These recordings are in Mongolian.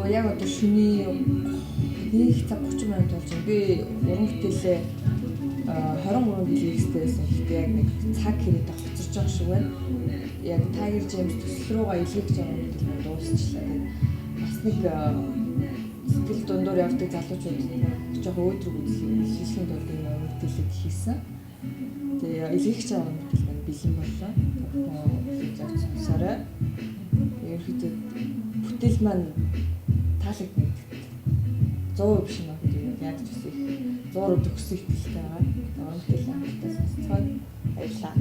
яг одоо шөнийн 1 цаг 30 минут болж байна. Би уран бүтээлээ 23 гэлээстэй байсан. Гэхдээ яг нэг цаг хэрэгтэй хоцорч байгаа шиг байна. Яг Tiger James төсөл рүүгээ илгээх байгаа юм бол дуусчлаа. Бас нэг сэтгэл дундуур явдаг залуучууд жоохон өөдрөг үзлэхийн тулд энэ уран бүтээлийг хийсэн. Тэгээ илгээх байгаа юм бол бэлэн боллоо. Зөв сонсорой. Ерөнхийдөө бүтээл маань таалагддаг. 100% биш юм аа. Яг ч үсэх 100% төгсөх хэлтэй байгаа. Уран бүтээл хамтдаа сонсцгоо баярлалаа.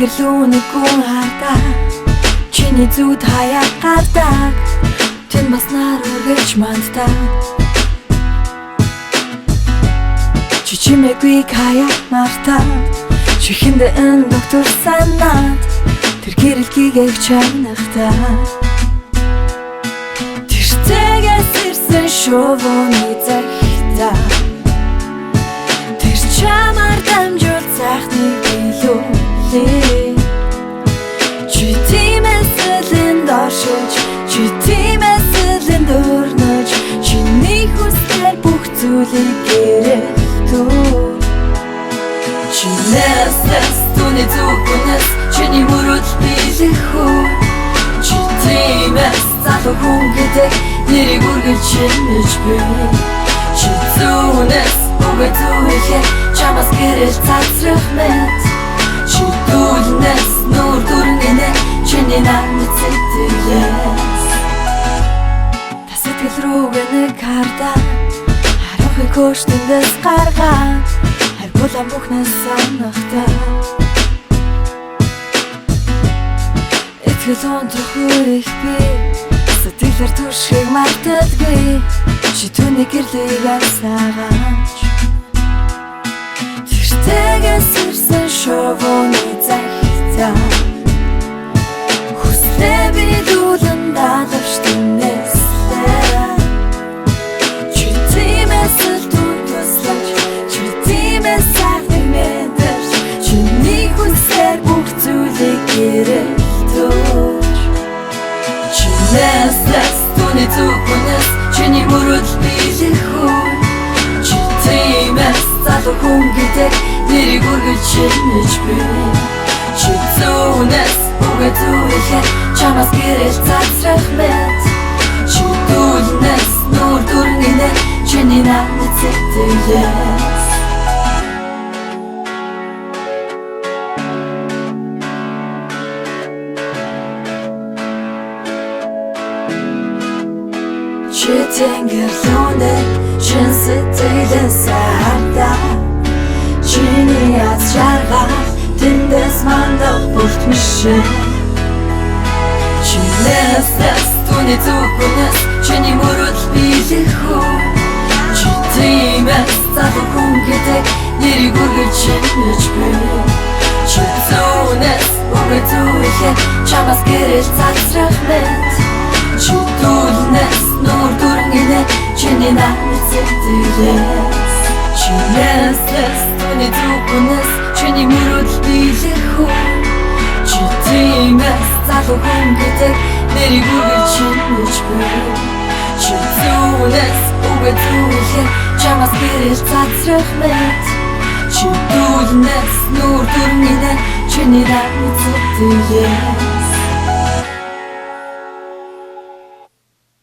Тэнгэр гүн хартаа чиний зүуд хаяа гардаг тэн бас нар үргэлж манддаг чи чимээгүй хаяа мартаа чихэндэ энэ доктор санаад тэр гэрэлхийгээ чанахтаа тэртэгээс ирсэн шовоны захтаа тэр чамаар дамжуул цахныг билүү чи тиймээсэлэн доршиж чи тиймээсэлэн дөрнөж чиний хүсэл бүх зүйлийг гэрэлтүү чи нэс түүний зүгнэс чиний мөрөд билэхүү чи тиймээс залуу хүн гэдэг нэрийг үргэлж чинэж би чи зүнэс үгээ зүэхэ чамаас гэрэл цацрах мэт чи дүүлнэс нуур дүрнэнэ чиний намайг сэтгэлээс та сэтгэл рүүгээ нэг хардаа харахыг хөштэндээс гаргаа харгуулан бүхнээс санахтаа итгэл онцох хүрэх би сэтгэлээр түшгийг мартадгүй чи түүний гэрлийг асаагач тэртэгээс ирсэн шовоны захтаа хүслээ би дүүлэн даалвштэнэслээ чи тиймээс л түндэслэж чи тиймээс сайхныг мэдэрч чиний хүсэл бүх зүйлийг гэрэлтүүлж чи нэс түүний зүгнэс чиний мөрөд билэхүү чи тиймээс залуу хүн гэдэг нэрийг үргэлж чинэж би чи зүнэс үгээ зүэхэ чамаас гэрэл цацрах мэт чи дүүлнэс нуур дүрнэнэ чиний намайг сэтгэлээс чи тэнгэр лүнэ чин сэтгэлээс хардаа чиний аз жаргал тэндээс мандах бүртмишээ чи нэс түүний зүгнэс чиний мөрөд билэхүү чи тиймээс залуу хүн гэдэг нэрийг үргэлж чинэж би чи зүнэс үгээ зүэхэ чамаас гэрэл цацрах мэт чи дүүлнэс нуур дүрнэнэ чиний намайг сэтгэлээс чи нэс түүний зүгнэс чиний мөрөд билэхүү чи тиймээс залуу хүн гэдэг нэрийг үргэлж чинэж би чи зүнэс үгээ зүэхэ чамаас гэрэл цацрах мэт чи дүүлнэс нуур дүрнэнэ чиний намайг сэтгэлээс